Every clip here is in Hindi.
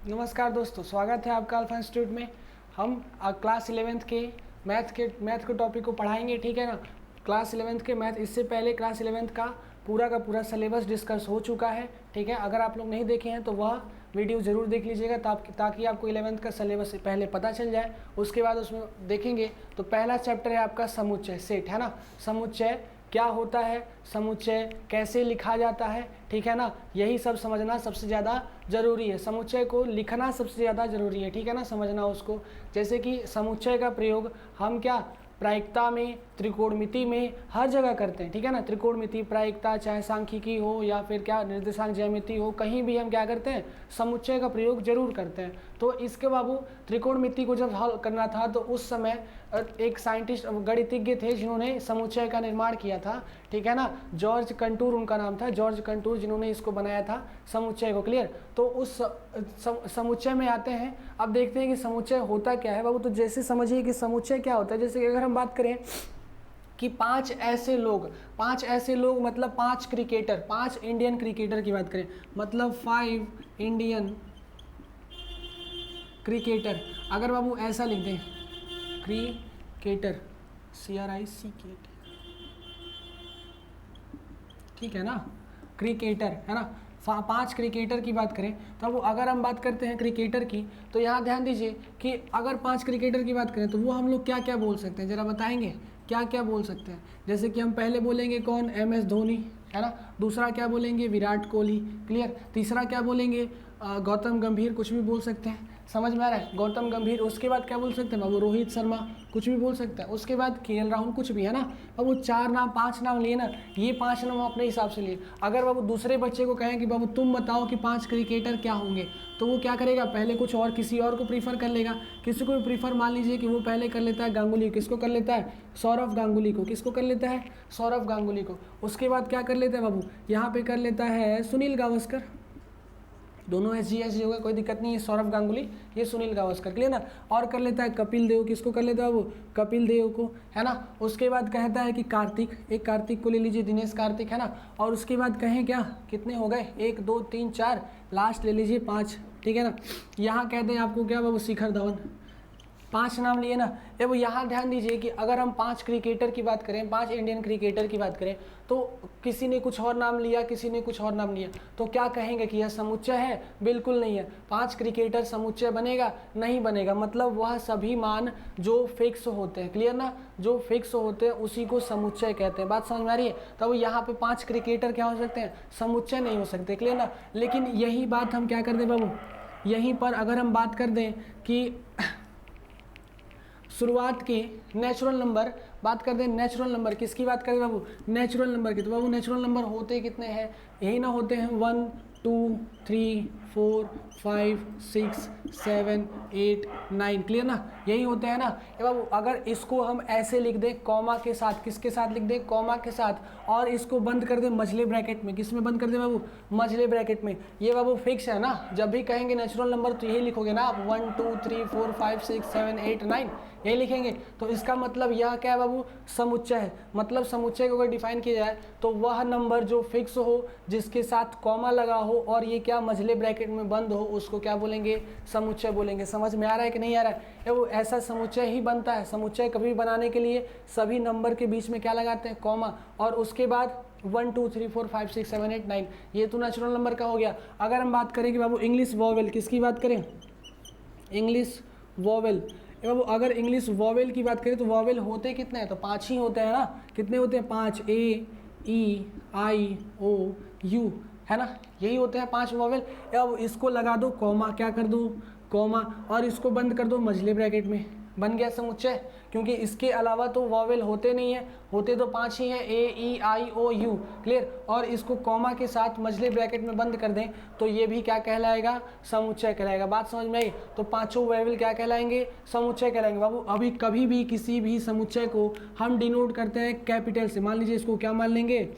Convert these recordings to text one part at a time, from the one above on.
नमस्कार दोस्तों, स्वागत है आपका अल्फा इंस्टीट्यूट में। हम क्लास 11th के मैथ के टॉपिक को पढ़ाएंगे, ठीक है ना। क्लास 11th के मैथ, इससे पहले क्लास 11th का पूरा सिलेबस डिस्कस हो चुका है, ठीक है। अगर आप लोग नहीं देखे हैं तो वह वीडियो ज़रूर देख लीजिएगा ताकि आपको 11th का सिलेबस पहले पता चल जाए। उसके बाद उसमें देखेंगे तो पहला चैप्टर है आपका समुच्चय, सेट, है ना। समुच्चय क्या होता है, समुच्चय कैसे लिखा जाता है, ठीक है ना। यही सब समझना सबसे ज़्यादा ज़रूरी है। समुच्चय को लिखना सबसे ज़्यादा ज़रूरी है, ठीक है ना, समझना उसको। जैसे कि समुच्चय का प्रयोग हम क्या प्रायिकता में, त्रिकोणमिति में, हर जगह करते हैं, ठीक है ना। त्रिकोणमिति, प्रायिकता, चाहे सांख्यिकी हो या फिर क्या निर्देशांक ज्यामिति हो, कहीं भी हम क्या करते हैं, समुच्चय का प्रयोग जरूर करते हैं। तो इसके बाबू त्रिकोणमिति को जब हल करना था तो उस समय एक साइंटिस्ट, गणितज्ञ थे जिन्होंने समुच्चय का निर्माण किया था, ठीक है ना। जॉर्ज कंटूर उनका नाम था, जॉर्ज कंटूर, जिन्होंने इसको बनाया था समुच्चय को। क्लियर। तो उस समुच्चय में आते हैं। अब देखते हैं कि समुच्चय होता क्या है बाबू। तो जैसे समझिए कि समुच्चय क्या होता है। जैसे कि अगर हम बात करें कि पांच ऐसे लोग मतलब 5 क्रिकेटर, 5 इंडियन क्रिकेटर की बात करें, मतलब 5 इंडियन क्रिकेटर। अगर बाबू ऐसा लिख दें, क्रिकेटर, CRIC, ठीक है ना, क्रिकेटर, है ना। 5 क्रिकेटर की बात करें तो वो, अगर हम बात करते हैं क्रिकेटर की, तो यहाँ ध्यान दीजिए कि अगर 5 क्रिकेटर की बात करें तो वो हम लोग क्या क्या बोल सकते हैं, ज़रा बताएंगे क्या क्या बोल सकते हैं। जैसे कि हम पहले बोलेंगे कौन, MS धोनी, है ना। दूसरा क्या बोलेंगे, विराट कोहली। क्लियर। तीसरा क्या बोलेंगे, गौतम गंभीर, कुछ भी बोल सकते हैं, समझ में आ रहा है, गौतम गंभीर। उसके बाद क्या बोल सकते हैं बाबू, रोहित शर्मा, कुछ भी बोल सकता है। उसके बाद KL राहुल, कुछ भी, है ना। अब वो 4 नाम 5 नाम लिए ना, ये 5 नाम अपने हिसाब से लिए। अगर बाबू दूसरे बच्चे को कहें कि बाबू तुम बताओ कि 5 क्रिकेटर क्या होंगे, तो वो क्या करेगा, पहले कुछ और किसी और को प्रीफर कर लेगा। किसी को भी प्रीफर, मान लीजिए कि वो पहले कर लेता है गांगुली, किसको कर लेता है, सौरव गांगुली को। किसको कर लेता है, सौरव गांगुली को। उसके बाद क्या कर लेता है बाबू, यहाँ पे कर लेता है सुनील गावस्कर। दोनों SG होगा, कोई दिक्कत नहीं है। सौरव गांगुली, ये सुनील गावस्कर। क्लियर ना। और कर लेता है कपिल देव, किसको कर लेता है वो, कपिल देव को, है ना। उसके बाद कहता है कि कार्तिक, एक कार्तिक को ले लीजिए, दिनेश कार्तिक, है ना। और उसके बाद कहें क्या, कितने हो गए, 1 2 3 4, लास्ट ले लीजिए 5, ठीक है ना। यहाँ कहते हैं आपको क्या बाबू, शिखर धवन। 5 नाम लिए ना। अब यहाँ ध्यान दीजिए कि अगर हम 5 क्रिकेटर की बात करें, 5 इंडियन क्रिकेटर की बात करें, तो किसी ने कुछ और नाम लिया, किसी ने कुछ और नाम लिया, तो क्या कहेंगे कि यह समुच्चय है, बिल्कुल नहीं है। 5 क्रिकेटर समुच्चय बनेगा, नहीं बनेगा। मतलब वह सभी मान जो फिक्स होते हैं, क्लियर ना, जो फिक्स होते हैं उसी को समुच्चय कहते हैं। बात समझ में आ रही है। तब यहाँ पे 5 क्रिकेटर क्या हो सकते हैं, समुच्चय नहीं हो सकते, क्लियर ना। लेकिन यही बात हम क्या कर दें बाबू, यहीं पर अगर हम बात कर दें कि शुरुआत के नेचुरल नंबर, बात करते हैं नेचुरल नंबर, किसकी बात करें बाबू, नेचुरल नंबर की। तो बाबू नेचुरल नंबर होते कितने हैं, यही ना होते हैं 1 2 3 4 5 6 7 8 9, क्लियर ना, यही होते हैं ना। ये बाबू अगर इसको हम ऐसे लिख दें कॉमा के साथ, किसके साथ लिख दें, कॉमा के साथ, और इसको बंद कर दें मझले ब्रैकेट में, किसमें बंद कर दें बाबू, मझले ब्रैकेट में। ये बाबू फिक्स है ना, जब भी कहेंगे नेचुरल नंबर तो यही लिखोगे ना आप, 1 2 3 4 5 6 7 8 9, यही लिखेंगे। तो इसका मतलब यह क्या है बाबू, समुच्चय है। मतलब समुच्चय को अगर डिफाइन किया जाए तो वह नंबर जो फिक्स हो, जिसके साथ कॉमा लगा हो और ये क्या मझले ब्रैकेट में बंद हो, उसको क्या बोलेंगे, समुच्चय बोलेंगे। समझ में आ रहा है कि नहीं आ रहा है। वो ऐसा समुच्चय ही बनता है। समुच्चय कभी भी बनाने के लिए सभी नंबर के बीच में क्या लगाते हैं, कॉमा, और उसके बाद 1 2 3 4 5 6 7 8 9, ये तो नेचुरल नंबर का हो गया। अगर हम बात करें कि बाबू इंग्लिश वोवेल, किसकी बात करें, इंग्लिश वोवेल। बाबू अगर इंग्लिश वोवेल की बात करें तो वोवेल होते कितने हैं, तो 5 ही होते हैं ना। कितने होते हैं, 5, A E I O U, है ना, यही होते हैं 5 वोवेल। अब इसको लगा दो कॉमा, क्या कर दो, कॉमा, और इसको बंद कर दो मझले ब्रैकेट में, बन गया समुच्चय। क्योंकि इसके अलावा तो वोवेल होते नहीं है, होते तो 5 ही हैं, A E I O U, clear. और इसको कॉमा के साथ मझले ब्रैकेट में बंद कर दें तो ये भी क्या कहलाएगा, समुच्चय कहलाएगा। बात समझ में आई। तो 5 वोवेल क्या कहलाएंगे, समुच्चय कहलाएंगे बाबू। अभी कभी भी किसी भी समुच्चय को हम डिनोट करते हैं कैपिटल से। मान लीजिए इसको क्या मान लेंगे,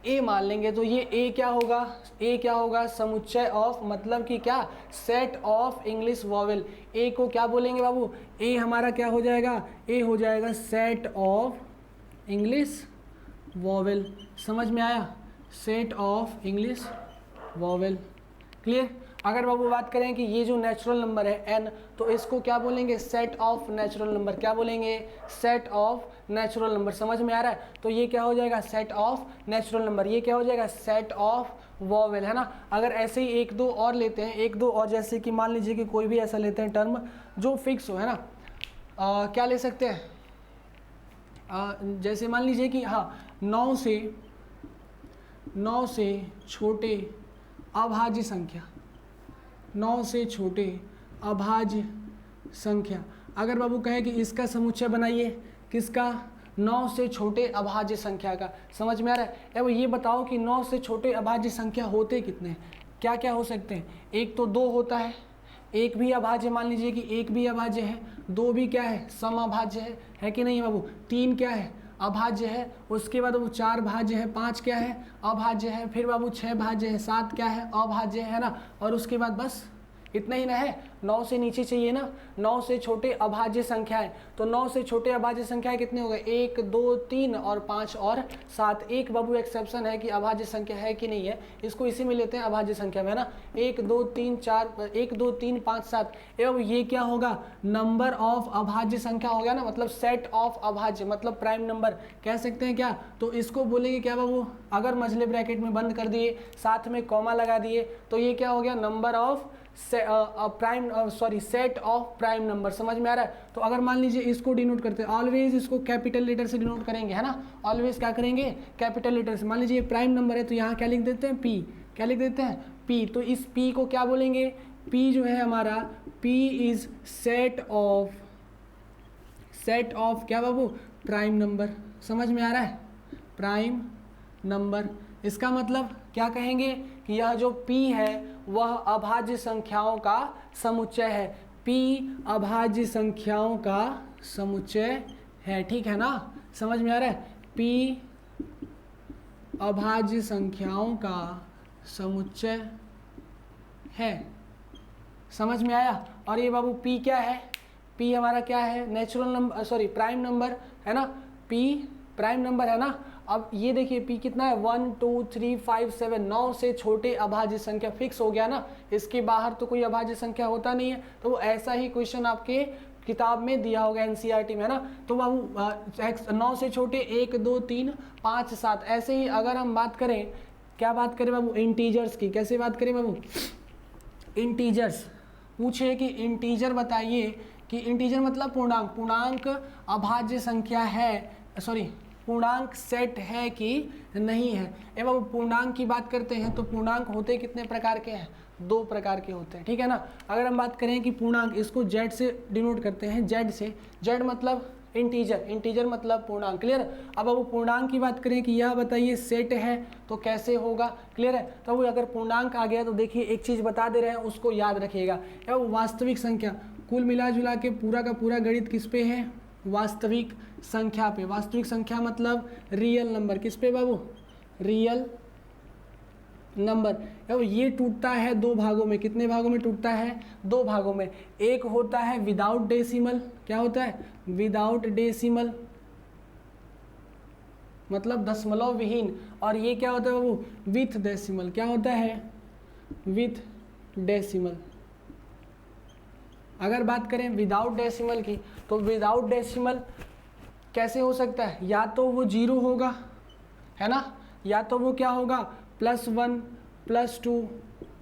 ए मान लेंगे, तो ये ए क्या होगा, ए क्या होगा, समुच्चय ऑफ, मतलब कि क्या, सेट ऑफ इंग्लिश वॉवेल। ए को क्या बोलेंगे बाबू, ए हमारा क्या हो जाएगा, ए हो जाएगा सेट ऑफ इंग्लिश वॉवेल। समझ में आया, set of English vowel, clear. अगर बाबू बात करें कि ये जो नेचुरल नंबर है n, तो इसको क्या बोलेंगे, सेट ऑफ नेचुरल नंबर। क्या बोलेंगे, सेट ऑफ नेचुरल नंबर। समझ में आ रहा है, तो ये क्या हो जाएगा, सेट ऑफ नेचुरल नंबर। ये क्या हो जाएगा, सेट ऑफ वॉवेल, है ना। अगर ऐसे ही एक दो और लेते हैं, एक दो और, जैसे कि मान लीजिए कि कोई भी ऐसा लेते हैं टर्म जो फिक्स हो, है ना। क्या ले सकते हैं, जैसे मान लीजिए कि हाँ, 9 से छोटे अभाज्य संख्या, 9 से छोटे अभाज्य संख्या। अगर बाबू कहे कि इसका समुच्चय बनाइए, किसका, 9 से छोटे अभाज्य संख्या का। समझ में आ रहा है। अब ये बताओ कि 9 से छोटे अभाज्य संख्या होते कितने हैं, क्या क्या हो सकते हैं। एक तो 2 होता है, एक भी अभाज्य, मान लीजिए कि एक भी अभाज्य है, 2 भी क्या है, समअभाज्य है कि नहीं बाबू। 3 क्या है, अभाज्य है। उसके बाद बाबू 4 भाज्य है, 5 क्या है, अभाज्य है। फिर बाबू 6 भाज्य है, 7 क्या है, अभाज्य है ना। और उसके बाद बस इतना ही ना है, 9 से नीचे चाहिए ना, 9 से छोटे अभाज्य संख्याएं। तो 9 से छोटे अभाज्य संख्याएं कितने हो गए, 1 2 3 और 5 और 7। एक बाबू एक्सेप्शन है कि अभाज्य संख्या है कि नहीं है, इसको इसी में लेते हैं अभाज्य संख्या में, है ना। 1 2 3 4, 1 2 3 5 7। एवं ये क्या होगा, नंबर ऑफ अभाज्य संख्या हो गया ना, मतलब सेट ऑफ अभाज्य, मतलब प्राइम नंबर कह सकते हैं क्या। तो इसको बोलेंगे क्या बाबू, अगर मझले ब्रैकेट में बंद कर दिए, साथ में कॉमा लगा दिए, तो ये क्या हो गया, number of set of prime number. समझ में आ रहा है। तो अगर मान लीजिए इसको डिनोट करते हैं, ऑलवेज इसको कैपिटल लेटर से डिनोट करेंगे, है ना। ऑलवेज क्या करेंगे, कैपिटल लेटर से। मान लीजिए ये प्राइम नंबर है, तो यहाँ क्या लिख देते हैं, पी। क्या लिख देते हैं, पी। तो इस पी को क्या बोलेंगे, पी जो है हमारा, पी इज सेट ऑफ क्या बाबू, प्राइम नंबर। समझ में आ रहा है, प्राइम नंबर। इसका मतलब क्या कहेंगे कि यह जो P है वह अभाज्य संख्याओं का समुच्चय है। P अभाज्य संख्याओं का समुच्चय है, ठीक है ना। समझ में आ रहा है, P अभाज्य संख्याओं का समुच्चय है। समझ में आया। और ये बाबू P क्या है, P हमारा क्या है, natural number, sorry prime number, है ना। P प्राइम नंबर है ना। अब ये देखिए P कितना है, 1 2 3 5 7, 9 से छोटे अभाज्य संख्या फिक्स हो गया ना। इसके बाहर तो कोई अभाज्य संख्या होता नहीं है। तो वो ऐसा ही क्वेश्चन आपके किताब में दिया होगा NCERT में, है ना। तो बाबू 9 से छोटे 1 2 3 5 7। ऐसे ही अगर हम बात करें, क्या बात करें बाबू, इंटीजर्स की। कैसे बात करें बाबू, इंटीजर्स। पूछे कि इंटीजर बताइए, कि इंटीजर मतलब पूर्णांक, पूर्णांक अभाज्य संख्या है, सॉरी पूर्णांक सेट है कि नहीं है। एवं पूर्णांक की बात करते हैं तो पूर्णांक होते कितने प्रकार के हैं, 2 प्रकार के होते हैं, ठीक है ना। अगर हम बात करें कि पूर्णांक, इसको Z से डिनोट करते हैं, Z से। Z मतलब इंटीजर, इंटीजर मतलब पूर्णांक, क्लियर। अब वो पूर्णांक की बात करें कि यह बताइए सेट है तो कैसे होगा, क्लियर है। तो वो अगर पूर्णांक आ गया तो देखिए एक चीज़ बता दे रहे हैं, उसको याद रखिएगा। एवं वास्तविक संख्या, कुल मिला जुला के पूरा का पूरा गणित किस पे है, वास्तविक संख्या पे। वास्तविक संख्या मतलब रियल नंबर, किस पे बाबू, रियल नंबर। अब ये टूटता है 2 भागों में। कितने भागों में टूटता है, 2 भागों में। एक होता है विदाउट डेसिमल, क्या होता है, विदाउट डेसिमल मतलब दशमलव विहीन। और ये क्या होता है बाबू, विथ डेसिमल। क्या होता है, विथ डेसिमल। अगर बात करें विदाउट डेसिमल की, तो विदाउट डेसिमल कैसे हो सकता है, या तो वो 0 होगा, है ना, या तो वो क्या होगा, +1 +2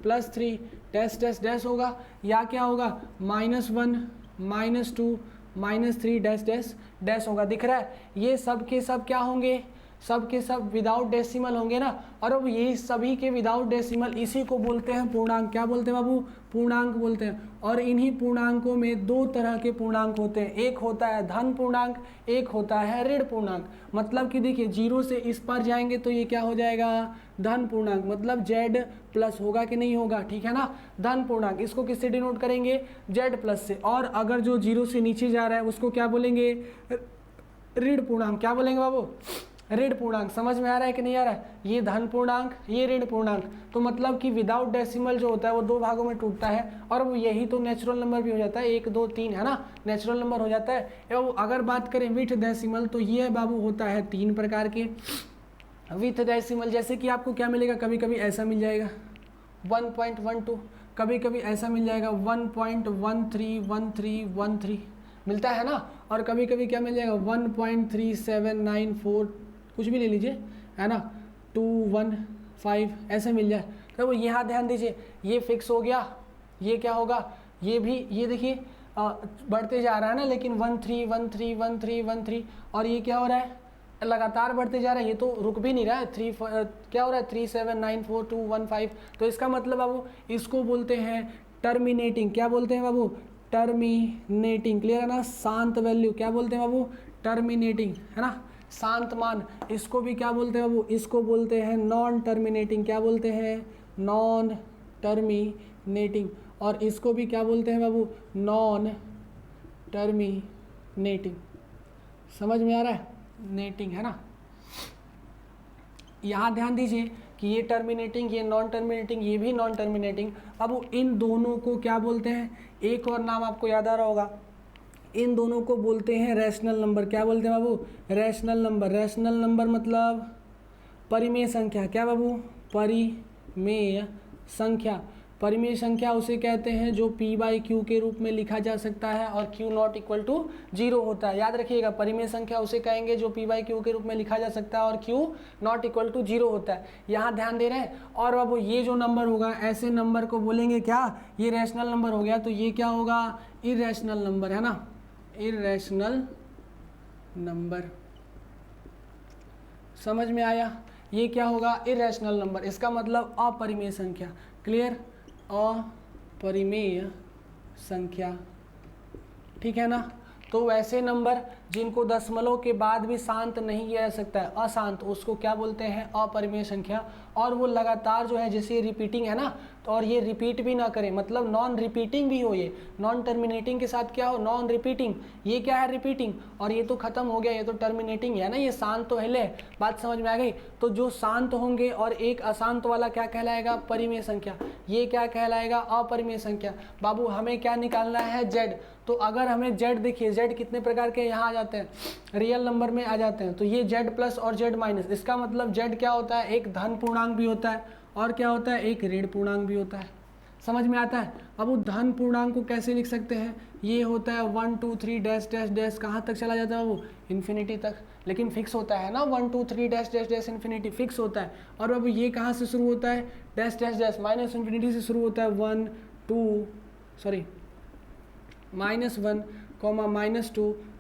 +3 डैश डैश डैश होगा, या क्या होगा, -1 -2 -3 डैश डैश डैश होगा। दिख रहा है, ये सब के सब क्या होंगे, सब के सब विदाउट डेसिमल होंगे ना। और अब ये सभी के विदाउट डेसिमल, इसी को बोलते हैं पूर्णांक। क्या बोलते हैं बाबू, पूर्णांक बोलते हैं। और इन्हीं पूर्णांकों में 2 तरह के पूर्णांक होते हैं, एक होता है धन पूर्णांक, एक होता है ऋण पूर्णांक। मतलब कि देखिए 0 से इस पर जाएंगे तो ये क्या हो जाएगा, धन पूर्णांक, मतलब Z+ होगा कि नहीं होगा, ठीक है ना, धन पूर्णांक। इसको किससे डिनोट करेंगे, Z+ से। और अगर जो 0 से नीचे जा रहा है उसको क्या बोलेंगे, ऋण पूर्णांक। क्या बोलेंगे बाबू, ऋण पूर्णांक। समझ में आ रहा है कि नहीं आ रहा है, ये धन पूर्णांक, ये ऋण पूर्णांक। तो मतलब कि विदाउट डेसिमल जो होता है वो 2 भागों में टूटता है। और वो यही तो नेचुरल नंबर भी हो जाता है, 1 2 3, है ना, नेचुरल नंबर हो जाता है। एवं अगर बात करें विथ डेसिमल, तो ये बाबू होता है 3 प्रकार के विथ डेसिमल। जैसे कि आपको क्या मिलेगा, कभी कभी ऐसा मिल जाएगा 1.12, कभी कभी ऐसा मिल जाएगा 1.131313 मिलता है ना, और कभी कभी क्या मिल जाएगा 1.3794 कुछ भी ले लीजिए, है ना, 215 ऐसे मिल जाए। तो वो यहाँ ध्यान दीजिए, ये फिक्स हो गया, ये क्या होगा, ये भी, ये देखिए बढ़ते जा रहा है ना, लेकिन 13131313 और ये क्या हो रहा है, लगातार बढ़ते जा रहा है, ये तो रुक भी नहीं रहा है। क्या हो रहा है 3794215। तो इसका मतलब बाबू इसको बोलते हैं टर्मिनेटिंग, क्या बोलते हैं बाबू, टर्मिनेटिंग, क्लियर है ना, शांत वैल्यू, क्या बोलते हैं बाबू, टर्मिनेटिंग, है ना, शांत मान। इसको भी क्या बोलते हैं बाबू, इसको बोलते हैं नॉन टर्मिनेटिंग, क्या बोलते हैं, नॉन टर्मिनेटिंग। और इसको भी क्या बोलते हैं बाबू, नॉन टर्मिनेटिंग। समझ में आ रहा है, नेटिंग, है ना। यहाँ ध्यान दीजिए कि ये टर्मिनेटिंग, ये नॉन टर्मिनेटिंग, ये भी नॉन टर्मिनेटिंग। अब इन दोनों को क्या बोलते हैं, एक और नाम आपको याद आ रहा होगा, इन दोनों को बोलते हैं रैशनल नंबर। क्या बोलते हैं बाबू, रैशनल नंबर। रैशनल नंबर मतलब परिमेय संख्या, क्या बाबू, परिमेय संख्या। परिमेय संख्या उसे कहते हैं जो p/q के रूप में लिखा जा सकता है और q नॉट इक्वल टू 0 होता है। याद रखिएगा, परिमेय संख्या उसे कहेंगे जो p/q के रूप में लिखा जा सकता है और q नॉट इक्वल टू 0 होता है। यहाँ ध्यान दे रहे हैं। और अब ये जो नंबर होगा, ऐसे नंबर को बोलेंगे क्या, ये रैशनल नंबर हो गया, तो ये क्या होगा, इरैशनल नंबर, है ना, इरैशनल नंबर। समझ में आया, ये क्या होगा, इरैशनल नंबर, इसका मतलब अपरिमेय संख्या। क्लियर, अपरिमेय संख्या, ठीक है ना। तो वैसे नंबर जिनको दशमलव के बाद भी शांत नहीं किया जा सकता है, अशांत, उसको क्या बोलते हैं, अपरिमेय संख्या। और वो लगातार जो है, जैसे रिपीटिंग है ना, तो और ये रिपीट भी ना करें, मतलब नॉन रिपीटिंग भी हो, ये नॉन टर्मिनेटिंग के साथ क्या हो, नॉन रिपीटिंग। ये क्या है, रिपीटिंग, और ये तो खत्म हो गया, ये तो टर्मिनेटिंग है ना, ये शांत तो है। ले, बात समझ में आ गई। तो जो शांत होंगे और एक अशांत वाला क्या कहलाएगा, परिमेय संख्या। ये क्या कहलाएगा, अपरिमेय संख्या। बाबू हमें क्या निकालना है, जेड। तो अगर हमें जेड, देखिए जेड कितने प्रकार के यहाँ आ जाते हैं, रियल नंबर में आ जाते हैं। तो ये जेड प्लस और जेड माइनस, इसका मतलब जेड क्या होता है, एक धन पूर्णांक भी होता है और क्या होता है, एक ऋण पूर्णांक भी होता है। समझ में आता है। अब वो धन पूर्णांक को कैसे लिख सकते हैं, ये होता है 1 2 3 डैश डैश डैश, कहाँ तक चला जाता है वो, इन्फिनिटी तक, लेकिन फिक्स होता है ना, 1 2 3 dash dash dash infinity fix होता है। और अब ये कहाँ से शुरू होता है, dash dash dash minus infinity से शुरू होता है, -1 -2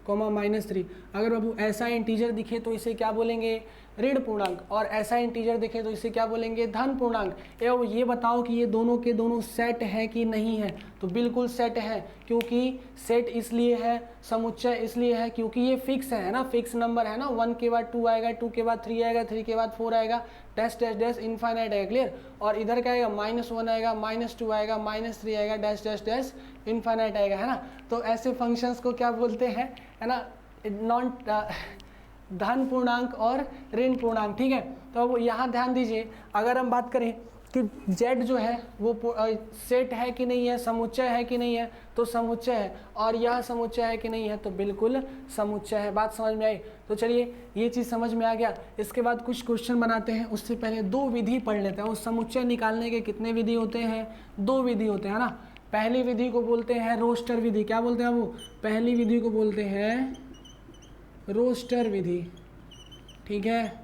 -3। अगर बाबू ऐसा इंटीजर दिखे तो इसे क्या बोलेंगे, ऋण पूर्णांक, और ऐसा इंटीजर दिखे तो इसे क्या बोलेंगे, धन पूर्णांक। एवं ये बताओ कि ये दोनों के दोनों सेट है कि नहीं है, तो बिल्कुल सेट है, क्योंकि सेट इसलिए है, समुच्चय इसलिए है क्योंकि ये फिक्स है ना, फिक्स नंबर है ना। 1 के बाद 2 आएगा, 2 के बाद 3 आएगा, 3 के बाद 4 आएगा, डैश डैश डैश इनफाइनाइट आएगा। क्लियर। और इधर क्या आएगा, -1 आएगा, -2 आएगा, -3 आएगा, डैश डैश डैश इनफाइनाइट आएगा, है ना। तो ऐसे फंक्शंस को क्या बोलते हैं, है ना, नॉन धन पूर्णांक और ऋण पूर्णांक। ठीक है। तो अब यहाँ ध्यान दीजिए, अगर हम बात करें कि z जो है वो सेट है कि नहीं है, समुच्चय है कि नहीं है, तो समुच्चय है। और यह समुच्चय है कि नहीं है, तो बिल्कुल समुच्चय है। बात समझ में आई। तो चलिए ये चीज़ समझ में आ गया। इसके बाद कुछ क्वेश्चन बनाते हैं, उससे पहले 2 विधि पढ़ लेते हैं। उस समुच्चय निकालने के कितने विधि होते हैं, 2 विधि होते हैं ना। पहली विधि को बोलते हैं रोस्टर विधि। क्या बोलते हैं वो, पहली विधि को बोलते हैं रोस्टर विधि। ठीक है।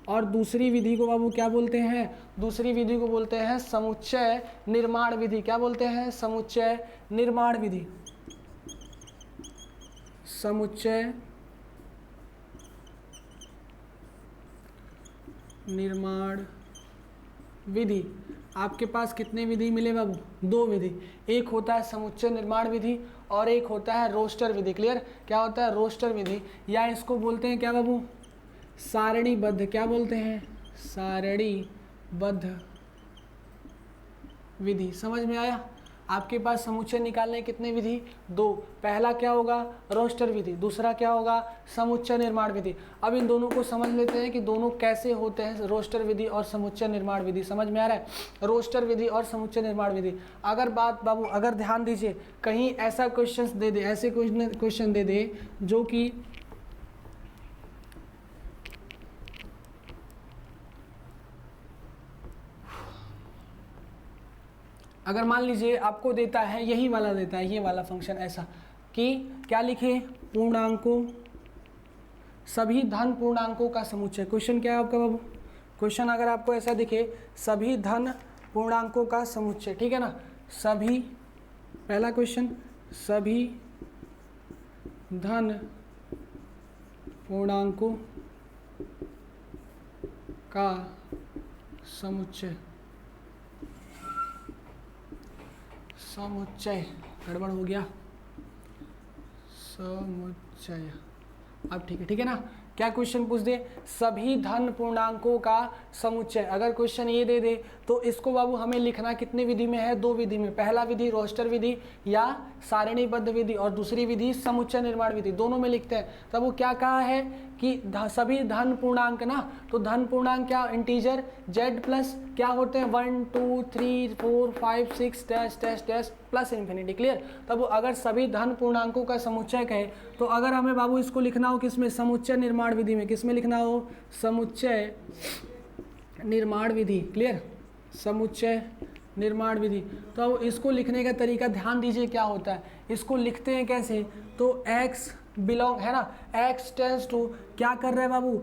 और दूसरी विधि को बाबू क्या बोलते हैं, दूसरी विधि को बोलते हैं समुच्चय निर्माण विधि। क्या बोलते हैं, समुच्चय निर्माण विधि। समुच्चय निर्माण विधि। आपके पास कितने विधि मिले बाबू, 2 विधि। एक होता है समुच्चय निर्माण विधि और एक होता है रोस्टर विधि। क्लियर। क्या होता है, रोस्टर विधि, या इसको बोलते हैं क्या बाबू, सारणीबद्ध। क्या बोलते हैं, सारणीबद्ध विधि। समझ में आया। आपके पास समुच्चय निकालने कितने विधि, 2। पहला क्या होगा, रोस्टर विधि, दूसरा क्या होगा, समुच्चय निर्माण विधि। अब इन दोनों को समझ लेते हैं कि दोनों कैसे होते हैं, रोस्टर विधि और समुच्चय निर्माण विधि। समझ में आ रहा है, रोस्टर विधि और समुच्चय निर्माण विधि। अगर बात बाबू, अगर ध्यान दीजिए, कहीं ऐसा क्वेश्चन दे दे, ऐसे क्वेश्चन दे दे जो कि अगर मान लीजिए आपको देता है यही वाला देता है, ये वाला फंक्शन ऐसा कि क्या लिखे, पूर्णांकों, सभी धन पूर्णांकों का समुच्चय। क्वेश्चन क्या है आपका बाबू, क्वेश्चन अगर आपको ऐसा दिखे, सभी धन पूर्णांकों का समुच्चय, ठीक है ना, सभी, पहला क्वेश्चन, सभी धन पूर्णांकों का समुच्चय, समुच्चय गड़बड़ हो गया, समुच्चय, अब ठीक है ना। क्या क्वेश्चन पूछ दे, सभी धन पूर्णांकों का समुच्चय, अगर क्वेश्चन ये दे दे तो इसको बाबू हमें लिखना कितने विधि में है, दो विधि में, पहला विधि रोस्टर विधि या सारणीबद्ध विधि और दूसरी विधि समुच्चय निर्माण विधि, दोनों में लिखते हैं। तब वो क्या कहा है कि सभी धन पूर्णांक ना, तो धन पूर्णांक क्या, इंटीजर z प्लस क्या होते हैं 1 2 3 4 5 6 dash dash dash plus infinity, clear. तब अगर सभी धन पूर्णांकों का समुच्चय कहे तो अगर हमें बाबू इसको लिखना हो किसमें, समुच्चय निर्माण विधि में, किसमें लिखना हो, समुच्चय निर्माण विधि, क्लियर, समुच्चय निर्माण विधि। तो अब इसको लिखने का तरीका ध्यान दीजिए क्या होता है, इसको लिखते हैं कैसे, तो x बिलोंग है ना, x टेंस टू क्या कर रहे हैं बाबू,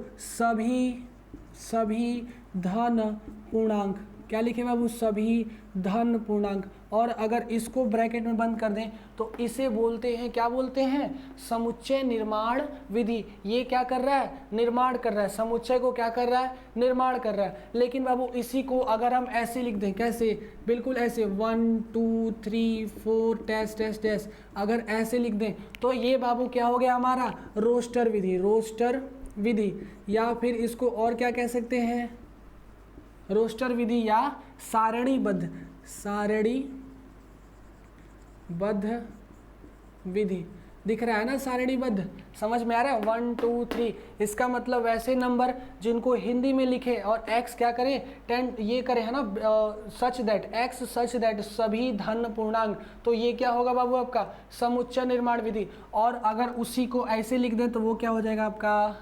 सभी धन पूर्णांक, क्या लिखे बाबू, सभी धन पूर्णांक, और अगर इसको ब्रैकेट में बंद कर दें तो इसे बोलते हैं, क्या बोलते हैं, समुच्चय निर्माण विधि। ये क्या कर रहा है, निर्माण कर रहा है, समुच्चय को क्या कर रहा है, निर्माण कर रहा है। लेकिन बाबू इसी को अगर हम ऐसे लिख दें, कैसे, बिल्कुल ऐसे 1 2 3 4 डैश डैश डैश, अगर ऐसे लिख दें तो ये बाबू क्या हो गया हमारा, रोस्टर विधि, रोस्टर विधि, या फिर इसको और क्या कह सकते हैं, रोस्टर विधि या सारणीबद्ध, सारणीबद्ध विधि। दिख रहा है ना सारणीबद्ध, समझ में आ रहा है, 1 2 3, इसका मतलब वैसे नंबर जिनको हिंदी में लिखे और x क्या करें, 10 ये करें है ना, such that x such that सभी धन पूर्णांक, तो ये क्या होगा बाबू आपका समुच्चय निर्माण विधि। और अगर उसी को ऐसे लिख दें तो वो क्या हो जाएगा आपका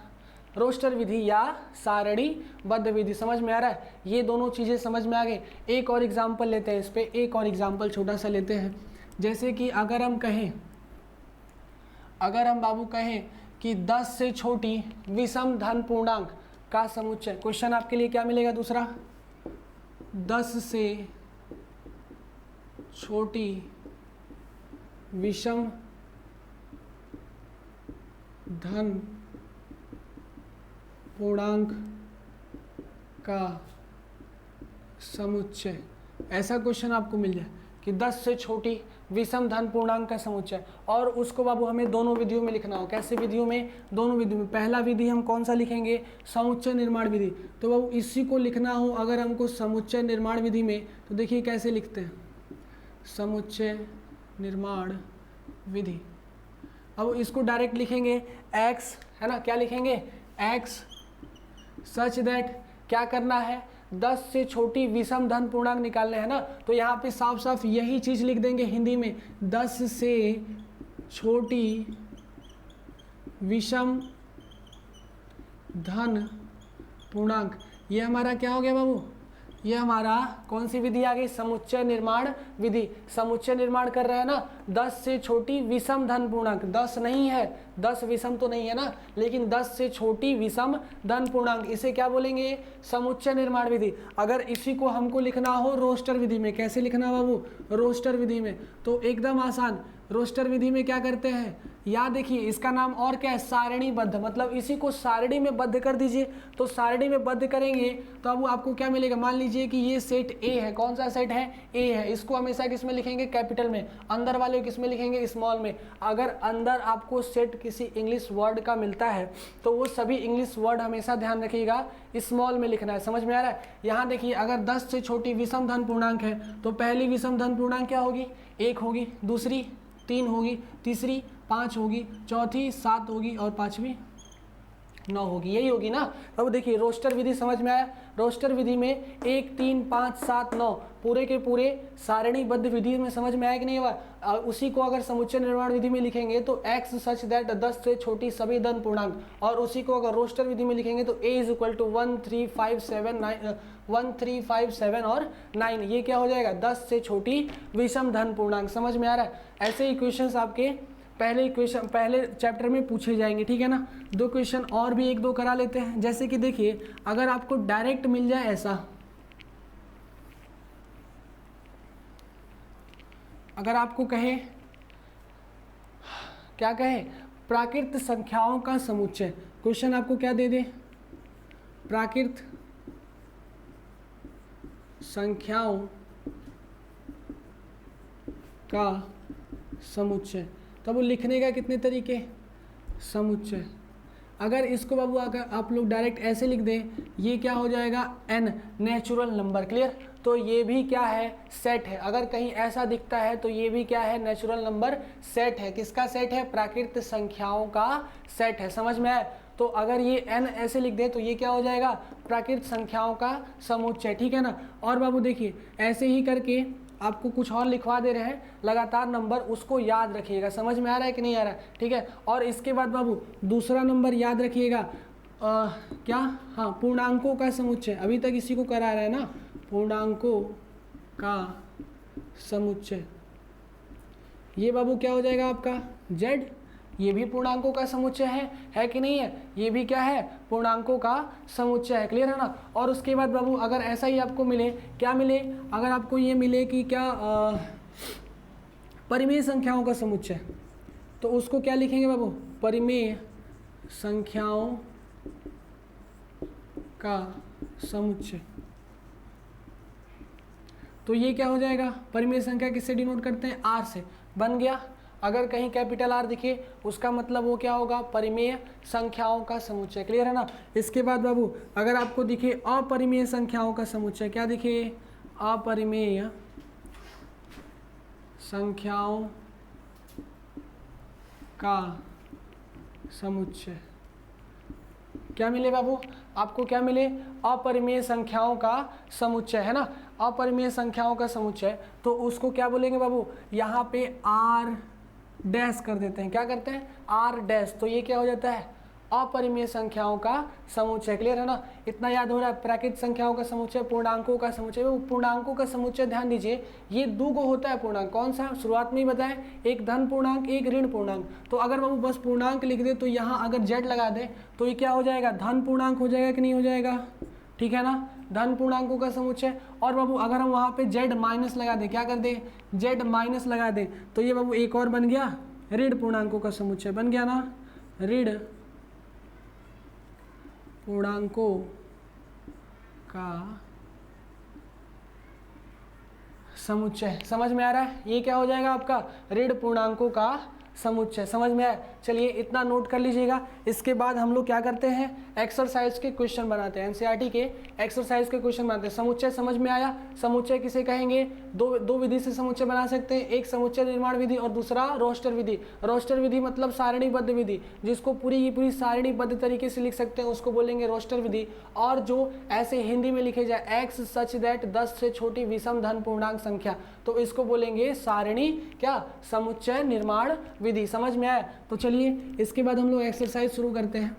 रोस्टर विधि या सारणीबद्ध विधि। समझ में आ रहा है, ये दोनों चीज़ें समझ में आ गई। एक और एग्जाम्पल लेते हैं इस पर, एक और एग्जाम्पल छोटा सा लेते हैं, जैसे कि अगर हम कहें, अगर हम बाबू कहें कि 10 से छोटी विषम धन पूर्णांक का समुच्चय, क्वेश्चन आपके लिए क्या मिलेगा दूसरा, 10 से छोटी विषम धन पूर्णांक का समुच्चय, ऐसा क्वेश्चन आपको मिल जाए कि 10 से छोटी विषम धन पूर्णांक का समुच्चय, और उसको बाबू हमें दोनों विधियों में लिखना हो। कैसे विधियों में, दोनों विधियों में। पहला विधि हम कौन सा लिखेंगे, समुच्चय निर्माण विधि। तो बाबू इसी को लिखना हो अगर हमको समुच्चय निर्माण विधि में, तो देखिए कैसे लिखते हैं, समुच्चय निर्माण विधि। अब इसको डायरेक्ट लिखेंगे x है ना, क्या लिखेंगे, x सच दैट क्या करना है, 10 से छोटी विषम धन पूर्णांक निकालने हैं ना, तो यहाँ पे साफ साफ यही चीज़ लिख देंगे हिंदी में, 10 से छोटी विषम धन पूर्णांक। ये हमारा क्या हो गया बाबू, ये हमारा कौन सी विधि आ गई, समुच्चय निर्माण विधि। समुच्चय निर्माण कर रहे हैं ना, 10 से छोटी विषम धन पूर्णांक, 10 नहीं है, 10 विषम तो नहीं है ना, लेकिन 10 से छोटी विषम धन पूर्णांक, इसे क्या बोलेंगे, समुच्चय निर्माण विधि। अगर इसी को हमको लिखना हो रोस्टर विधि में, कैसे लिखना बाबू, रोस्टर विधि में, तो एकदम आसान, रोस्टर विधि में क्या करते हैं, या देखिए इसका नाम और क्या है, सारणीबद्ध, मतलब इसी को सारणी में बद्ध कर दीजिए। तो सारणी में बद्ध करेंगे तो अब आपको क्या मिलेगा, मान लीजिए कि ये सेट ए है, कौन सा सेट है, ए है, इसको हमेशा किसमें लिखेंगे, कैपिटल में, अंदर वाले किसमें लिखेंगे, स्मॉल में। अगर अंदर आपको सेट किसी इंग्लिश वर्ड का मिलता है तो वो सभी इंग्लिश वर्ड हमेशा ध्यान रखिएगा स्मॉल में लिखना है। समझ में आ रहा है। यहाँ देखिए अगर 10 से छोटी विषम धन पूर्णांक है तो पहली विषम धन पूर्णांक क्या होगी, 1 होगी, दूसरी 3 होगी, तीसरी 5 होगी, चौथी 7 होगी और पांचवी 9 होगी, यही होगी ना। अब देखिए रोस्टर विधि समझ में आया। रोस्टर विधि में 1 3 5 7 9 पूरे के पूरे सारणीबद्ध विधि में समझ में आया कि नहीं हुआ। उसी को अगर समुच्चय निर्माण विधि में लिखेंगे तो x सच दैट 10 से छोटी सभी धन पूर्णांक, और उसी को अगर रोस्टर विधि में लिखेंगे तो a इज इक्वल टू 1 3 5 7 और 9, ये क्या हो जाएगा 10 से छोटी विषम धन पूर्णांक। समझ में आ रहा है। ऐसे ही क्वेश्चंस आपके पहले चैप्टर में पूछे जाएंगे, ठीक है ना। 2 क्वेश्चन और भी 1-2 करा लेते हैं। जैसे कि देखिए अगर आपको डायरेक्ट मिल जाए ऐसा, अगर आपको कहे, क्या कहे, प्राकृत संख्याओं का समुच्चय, क्वेश्चन आपको क्या दे दे, प्राकृत संख्याओं का समुच्चय, तब वो लिखने का कितने तरीके, समुच्चय। अगर इसको बाबू अगर आप लोग डायरेक्ट ऐसे लिख दें, ये क्या हो जाएगा n नेचुरल नंबर। क्लियर। तो ये भी क्या है, सेट है। अगर कहीं ऐसा दिखता है तो ये भी क्या है, नेचुरल नंबर सेट है। किसका सेट है, प्राकृत संख्याओं का सेट है। समझ में आए। तो अगर ये n ऐसे लिख दे तो ये क्या हो जाएगा, प्राकृत संख्याओं का समुच्चय, ठीक है ना। और बाबू देखिए ऐसे ही करके आपको कुछ और लिखवा दे रहे हैं, लगातार नंबर, उसको याद रखिएगा। समझ में आ रहा है कि नहीं आ रहा है, ठीक है। और इसके बाद बाबू दूसरा नंबर याद रखिएगा, क्या, हाँ, पूर्णांकों का समुच्चय। अभी तक इसी को करा रहा है ना, पूर्णांकों का समुच्चय। ये बाबू क्या हो जाएगा आपका z, ये भी पूर्णांकों का समुच्चय है कि नहीं है, ये भी क्या है, पूर्णांकों का समुच्चय है। क्लियर है ना। और उसके बाद बाबू अगर ऐसा ही आपको मिले, क्या मिले, अगर आपको ये मिले कि क्या परिमेय संख्याओं का समुच्चय, तो उसको क्या लिखेंगे बाबू, परिमेय संख्याओं का समुच्चय। तो ये क्या हो जाएगा, परिमेय संख्या किससे डिनोट करते हैं, r से। बन गया। अगर कहीं कैपिटल R दिखे उसका मतलब वो क्या होगा, परिमेय संख्याओं का समुच्चय। क्लियर है ना। इसके बाद बाबू अगर आपको दिखे अपरिमेय संख्याओं का समुच्चय, क्या दिखे, अपरिमेय संख्याओं का समुच्चय, क्या मिले बाबू आपको, क्या मिले, अपरिमेय संख्याओं का समुच्चय, है ना। अपरिमेय संख्याओं का समुच्चय, तो उसको क्या बोलेंगे बाबू, यहाँ पे r डैश कर देते हैं। क्या करते हैं, r डैश। तो ये क्या हो जाता है, अपरिमेय संख्याओं का समुच्चय। क्लियर है ना। इतना याद हो रहा है। प्राकृत संख्याओं का समुच्चय, पूर्णांकों का समुच्चय। वो पूर्णांकों का समुच्चय ध्यान दीजिए, ये 2 को होता है पूर्णांक। कौन सा, शुरुआत में ही बताए, एक धन पूर्णांक, एक ऋण पूर्णांक। तो अगर बाबू बस पूर्णांक लिख दे तो यहाँ अगर z लगा दे तो ये क्या हो जाएगा, धन पूर्णांक हो जाएगा कि नहीं हो जाएगा, ठीक है ना, धन पूर्णांकों का समुच्चय। और बाबू अगर हम वहाँ पे z माइनस लगा दें, क्या कर दे, z माइनस लगा दें, तो ये बाबू एक और बन गया, ऋण पूर्णांकों का समुच्चय बन गया ना, ऋण पूर्णांकों का समुच्चय। समझ में आ रहा है। ये क्या हो जाएगा आपका, ऋण पूर्णांकों का समुच्चय। समझ में आया। चलिए इतना नोट कर लीजिएगा। इसके बाद हम लोग क्या करते हैं, एक्सरसाइज के क्वेश्चन बनाते हैं, एनसीईआरटी के एक्सरसाइज के क्वेश्चन बनाते हैं। समुच्चय समझ में आया। समुच्चय किसे कहेंगे, दो विधि से समुच्चय बना सकते हैं, एक समुच्चय निर्माण विधि और दूसरा रोस्टर विधि। रोस्टर विधि मतलब सारणीबद्ध विधि, जिसको पूरी की पूरी सारणीबद्ध तरीके से लिख सकते हैं उसको बोलेंगे रोस्टर विधि। और जो ऐसे हिंदी में लिखे जाए x सच दैट 10 से छोटी विषम धन पूर्णांक संख्या, तो इसको बोलेंगे सारणी, क्या, समुच्चय निर्माण विधि। समझ में आया। तो चलिए इसके बाद हम लोग एक्सरसाइज शुरू करते हैं।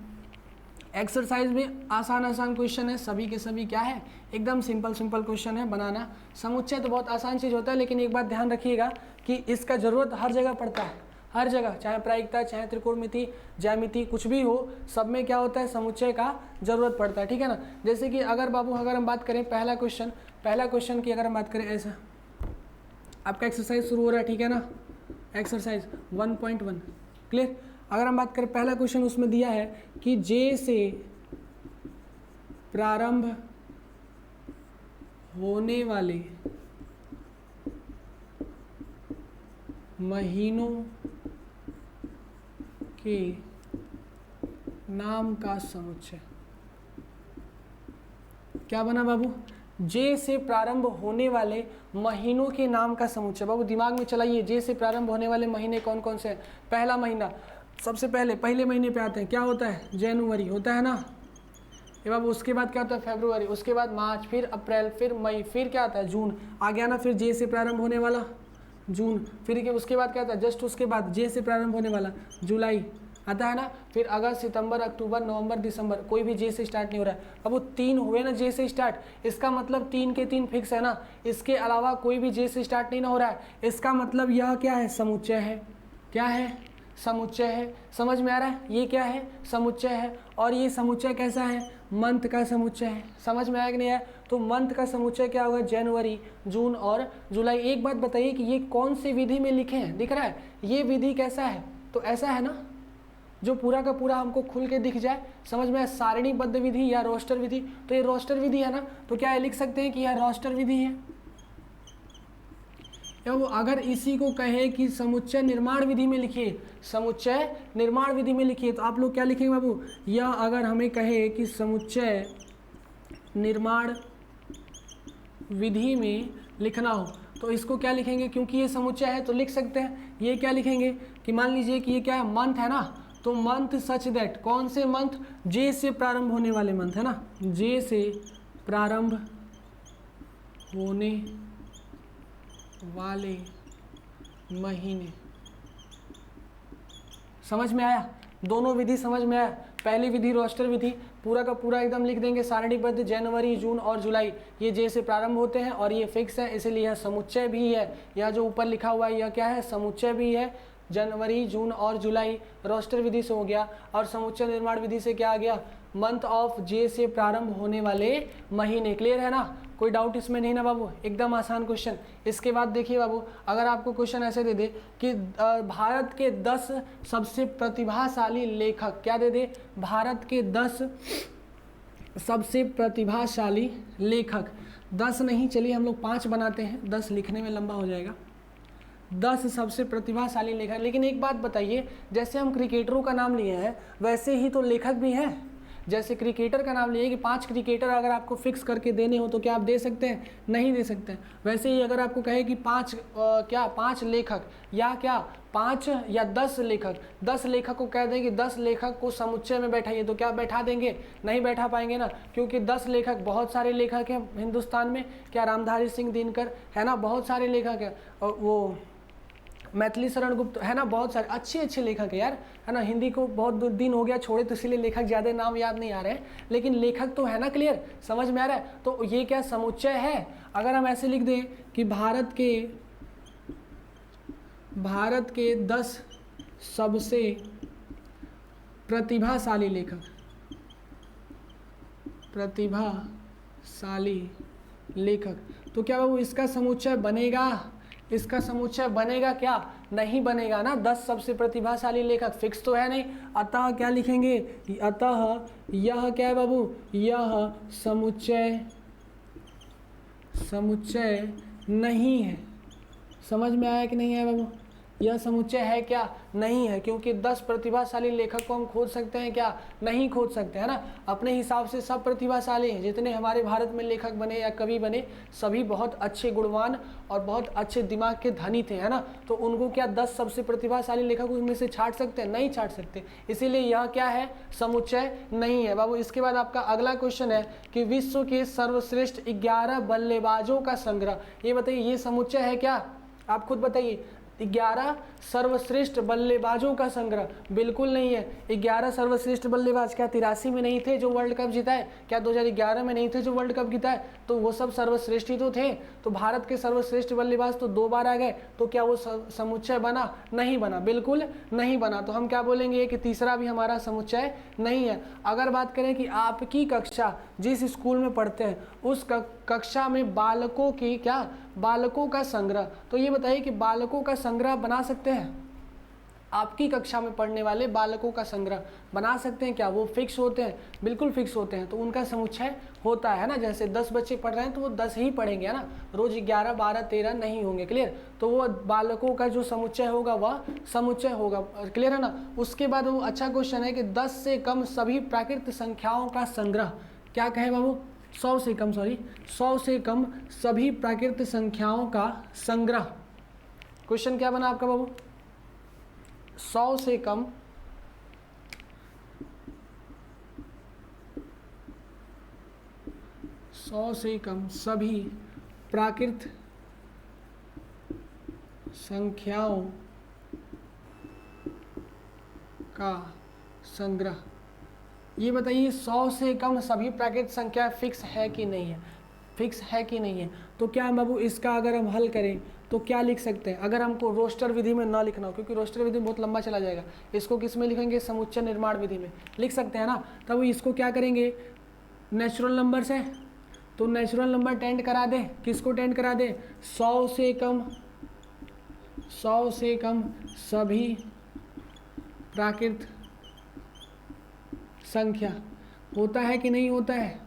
एक्सरसाइज में आसान क्वेश्चन है, सभी के सभी क्या है, एकदम सिंपल क्वेश्चन है बनाना। समुच्चय तो बहुत आसान चीज़ होता है, लेकिन एक बात ध्यान रखिएगा कि इसका ज़रूरत हर जगह पड़ता है, हर जगह, चाहे प्रायिकता, चाहे त्रिकोणमिति, ज्यामिति, कुछ भी हो, सब में क्या होता है, समुच्चय का जरूरत पड़ता है, ठीक है ना। जैसे कि अगर बाबू अगर हम बात करें पहला क्वेश्चन की अगर हम बात करें, ऐसा आपका एक्सरसाइज शुरू हो रहा है, ठीक है ना, एक्सरसाइज 1.1। क्लियर। अगर हम बात करें पहला क्वेश्चन, उसमें दिया है कि J से प्रारंभ होने वाले महीनों के नाम का समुच्चय। क्या बना बाबू, J से प्रारंभ होने वाले महीनों के नाम का समुच्चय। बाबू दिमाग में चलाइए, J से प्रारंभ होने वाले महीने कौन कौन से हैं। पहला महीना सबसे पहले महीने पे आते हैं, क्या होता है, जनवरी होता है ना। ये बाबू उसके बाद क्या होता है, फरवरी, उसके बाद मार्च, फिर अप्रैल, फिर मई, फिर क्या आता है, जून आ गया ना, फिर जे से प्रारंभ होने वाला जून, फिर उसके बाद क्या आता है, जस्ट उसके बाद जे से प्रारंभ होने वाला जुलाई आता है ना, फिर अगस्त, सितंबर, अक्टूबर, नवंबर, दिसंबर, कोई भी जे से स्टार्ट नहीं हो रहा है। अब वो 3 हुए ना जे से स्टार्ट, इसका मतलब 3 के 3 फिक्स है ना, इसके अलावा कोई भी जे से स्टार्ट नहीं ना हो रहा है, इसका मतलब यह क्या है, समुच्चय है। क्या है, समुच्चय है। समझ में आ रहा है, ये क्या है, समुच्चय है। और ये समुच्चय कैसा है, मंथ का समुच्चय है। समझ में आया कि नहीं आया, तो मंथ का समुच्चय क्या होगा, जनवरी, जून और जुलाई। एक बात बताइए कि ये कौन सी विधि में लिखे हैं, दिख रहा है, ये विधि कैसा है, तो ऐसा है ना, जो पूरा का पूरा हमको खुल के दिख जाए। समझ में आया, सारणीबद्ध विधि या रोस्टर विधि, तो ये रोस्टर विधि है ना, तो क्या लिख सकते हैं कि यह रोस्टर विधि है। या वो अगर इसी को कहे कि समुच्चय निर्माण विधि में लिखिए, समुच्चय निर्माण विधि में लिखिए, तो आप लोग क्या लिखेंगे बाबू, यह अगर हमें कहे कि समुच्चय निर्माण विधि में लिखना हो तो इसको क्या लिखेंगे, क्योंकि ये समुच्चय है तो लिख सकते हैं। ये क्या लिखेंगे कि मान लीजिए कि ये क्या है, मंथ है ना, तो मंथ सच दैट, कौन से मंथ, जे से प्रारंभ होने वाले मंथ है ना, जे से प्रारंभ होने वाले महीने। समझ में आया, दोनों विधि समझ में आया। पहली विधि रोस्टर विधि, पूरा का पूरा एकदम लिख देंगे सारणीबद्ध, जनवरी, जून और जुलाई ये जे से प्रारंभ होते हैं और ये फिक्स है, इसलिए यह समुच्चय भी है। यह जो ऊपर लिखा हुआ है यह क्या है, समुच्चय भी है। जनवरी, जून और जुलाई रोस्टर विधि से हो गया, और समुच्चय निर्माण विधि से क्या आ गया, मंथ ऑफ जे से प्रारंभ होने वाले महीने। क्लियर है ना, कोई डाउट इसमें नहीं ना बाबू, एकदम आसान क्वेश्चन। इसके बाद देखिए बाबू, अगर आपको क्वेश्चन ऐसे दे दे कि भारत के 10 सबसे प्रतिभाशाली लेखक, क्या दे दे, भारत के 10 सबसे प्रतिभाशाली लेखक, 10 नहीं, चलिए हम लोग 5 बनाते हैं, 10 लिखने में लंबा हो जाएगा। 10 सबसे प्रतिभाशाली लेखक। लेकिन एक बात बताइए, जैसे हम क्रिकेटरों का नाम लिए हैं वैसे ही तो लेखक भी हैं। जैसे क्रिकेटर का नाम लिए कि 5 क्रिकेटर अगर आपको फिक्स करके देने हो तो क्या आप दे सकते हैं, नहीं दे सकते हैं। वैसे ही अगर आपको कहे कि 5 लेखक या क्या 5 या 10 लेखक, 10 लेखक को कह दें कि 10 लेखक को समुच्चय में बैठाइए, तो क्या बैठा देंगे, नहीं बैठा पाएंगे ना, क्योंकि 10 लेखक, बहुत सारे लेखक हैं हिंदुस्तान में, क्या रामधारी सिंह दिनकर है ना, बहुत सारे लेखक हैं, और वो मैथिली शरण गुप्त है ना, बहुत सारे अच्छे लेखक है यार, है ना। हिंदी को बहुत दिन हो गया छोड़े, तो इसलिए लेखक ज़्यादा नाम याद नहीं आ रहे हैं, लेकिन लेखक तो है ना। क्लियर, समझ में आ रहा है, तो ये क्या समुच्चय है। अगर हम ऐसे लिख दें कि भारत के 10 सबसे प्रतिभाशाली लेखक, तो क्या वो इसका समुच्चय बनेगा, इसका समुच्चय बनेगा क्या, नहीं बनेगा ना। 10 सबसे प्रतिभाशाली लेखक फिक्स तो है नहीं, अतः क्या लिखेंगे, अतः यह क्या है बाबू, यह समुच्चय नहीं है। समझ में आया कि नहीं है बाबू, यह समुच्चय है क्या, नहीं है, क्योंकि 10 प्रतिभाशाली लेखक को हम खोज सकते हैं क्या, नहीं खोज सकते, है ना। अपने हिसाब से सब प्रतिभाशाली हैं, जितने हमारे भारत में लेखक बने या कवि बने, सभी बहुत अच्छे, गुणवान और बहुत अच्छे दिमाग के धनी थे, है ना। तो उनको क्या 10 सबसे प्रतिभाशाली लेखक उसमें से छांट सकते हैं, नहीं छांट सकते, इसीलिए यह क्या है, समुच्चय नहीं है बाबू। इसके बाद आपका अगला क्वेश्चन है कि विश्व के सर्वश्रेष्ठ 11 बल्लेबाजों का संग्रह, ये बताइए ये समुच्चय है क्या, आप खुद बताइए। 11 सर्वश्रेष्ठ बल्लेबाजों का संग्रह, बिल्कुल नहीं है। 11 सर्वश्रेष्ठ बल्लेबाज क्या 83 में नहीं थे जो वर्ल्ड कप जीता है, क्या 2011 में नहीं थे जो वर्ल्ड कप जीता है, तो वो सब सर्वश्रेष्ठ ही तो थे। तो भारत के सर्वश्रेष्ठ बल्लेबाज तो 2 बार आ गए, तो क्या वो समुच्चय बना, नहीं बना, बिल्कुल नहीं बना। तो हम क्या बोलेंगे कि तीसरा भी हमारा समुच्चय नहीं है। अगर बात करें कि आपकी कक्षा जिस स्कूल में पढ़ते हैं उस कक्षा में बालकों की क्या, बालकों का संग्रह, तो ये बताइए कि बालकों का संग्रह बना सकते हैं, आपकी कक्षा में पढ़ने वाले बालकों का संग्रह बना सकते हैं क्या, वो फिक्स होते हैं, बिल्कुल फिक्स होते हैं, तो उनका समुच्चय होता है ना। जैसे 10 बच्चे पढ़ रहे हैं तो वो 10 ही पढ़ेंगे, है ना, रोज 11, 12, 13 नहीं होंगे। क्लियर, तो वो बालकों का जो समुच्चय होगा वह समुच्चय होगा। क्लियर है ना। उसके बाद वो अच्छा क्वेश्चन है कि 10 से कम सभी प्राकृत संख्याओं का संग्रह, क्या कहे बाबू, 100 से कम, सॉरी 100 से कम सभी प्राकृत संख्याओं का संग्रह। क्वेश्चन क्या बना आपका बाबू, 100 से कम 100 से कम सभी प्राकृत संख्याओं का संग्रह। ये बताइए 100 से कम सभी प्राकृत संख्या फिक्स है कि नहीं है? फिक्स है कि नहीं है? तो क्या बाबू इसका अगर हम हल करें तो क्या लिख सकते हैं? अगर हमको रोस्टर विधि में ना लिखना हो, क्योंकि रोस्टर विधि में बहुत लंबा चला जाएगा, इसको किस में लिखेंगे? समुच्चय निर्माण विधि में लिख सकते हैं ना। तब इसको क्या करेंगे? नेचुरल नंबर से। तो नेचुरल नंबर टेंड करा दे, किसको टेंड करा दे? 100 से कम सभी प्राकृत संख्या। होता है कि नहीं होता है?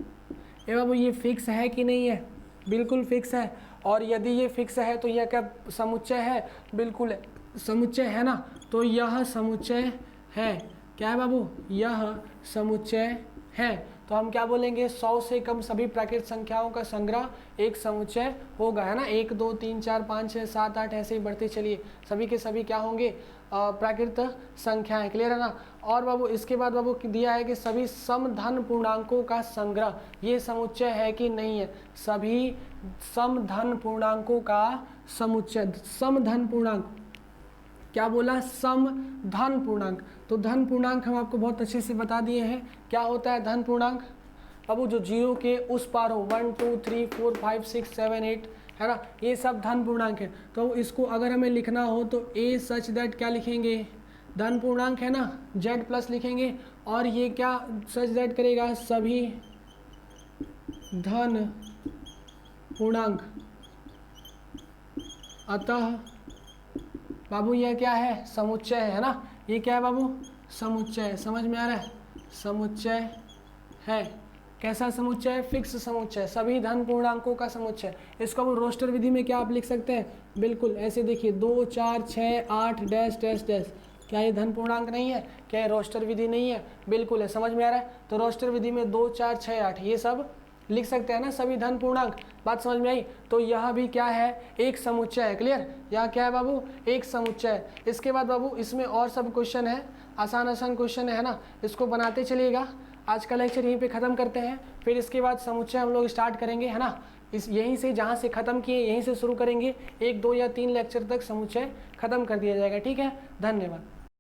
ए बाबू ये फिक्स है कि नहीं है? बिल्कुल फिक्स है। और यदि ये फिक्स है तो यह क्या समुच्चय है? बिल्कुल है, समुच्चय है ना। तो यह समुच्चय है। क्या है बाबू? यह समुच्चय है। तो हम क्या बोलेंगे? 100 से कम सभी प्राकृत संख्याओं का संग्रह एक समुच्चय होगा, है ना। 1 2 3 4 5 6 7 8 ऐसे ही बढ़ते चलिए, सभी के सभी क्या होंगे? प्राकृत संख्याएं। क्लियर है ना। और बाबू इसके बाद बाबू दिया है कि सभी समधन पूर्णांकों का संग्रह, ये समुच्चय है कि नहीं है? सभी समधन पूर्णांकों का समुच्चय। समधन पूर्णांक क्या बोला? सम धन पूर्णांक। तो धन पूर्णांक हम आपको बहुत अच्छे से बता दिए हैं। क्या होता है धन पूर्णांक? बाबू जो जीरो के उस पार हो, 1 2 3 4 5 6 7 8, है ना, ये सब धन पूर्णांक है। तो इसको अगर हमें लिखना हो तो ए सच दैट क्या लिखेंगे? धन पूर्णांक है ना, जेड प्लस लिखेंगे। और ये क्या सच दैट करेगा? सभी धन पूर्णांक। अतः बाबू यह क्या है? समुच्चय है ना। ये क्या है बाबू? समुच्चय। समझ में आ रहा है? समुच्चय है। कैसा समुच्चय? फिक्स समुच्चय, सभी धन पूर्णांकों का समुच्चय। इसको हम रोस्टर विधि में क्या आप लिख सकते हैं? बिल्कुल ऐसे देखिए 2 4 6 8 डैश डैश डैश। क्या ये धन पूर्णांक नहीं है? क्या ये रोस्टर विधि नहीं है? बिल्कुल है। समझ में आ रहा है? तो रोस्टर विधि में 2 4 6 8 ये सब लिख सकते हैं ना, सभी धन पूर्णांक। बात समझ में आई? तो यह भी क्या है? एक समुच्चय है। क्लियर? यह क्या है बाबू? एक समुच्चय है। इसके बाद बाबू इसमें और सब क्वेश्चन है, आसान आसान क्वेश्चन है ना, इसको बनाते चलिएगा। आज का लेक्चर यहीं पे ख़त्म करते हैं, फिर इसके बाद समुच्चय हम लोग स्टार्ट करेंगे, है ना। इस यहीं से जहाँ से ख़त्म किए यहीं से शुरू करेंगे। 1 2 या 3 लेक्चर तक समुच्चय ख़त्म कर दिया जाएगा। ठीक है, धन्यवाद।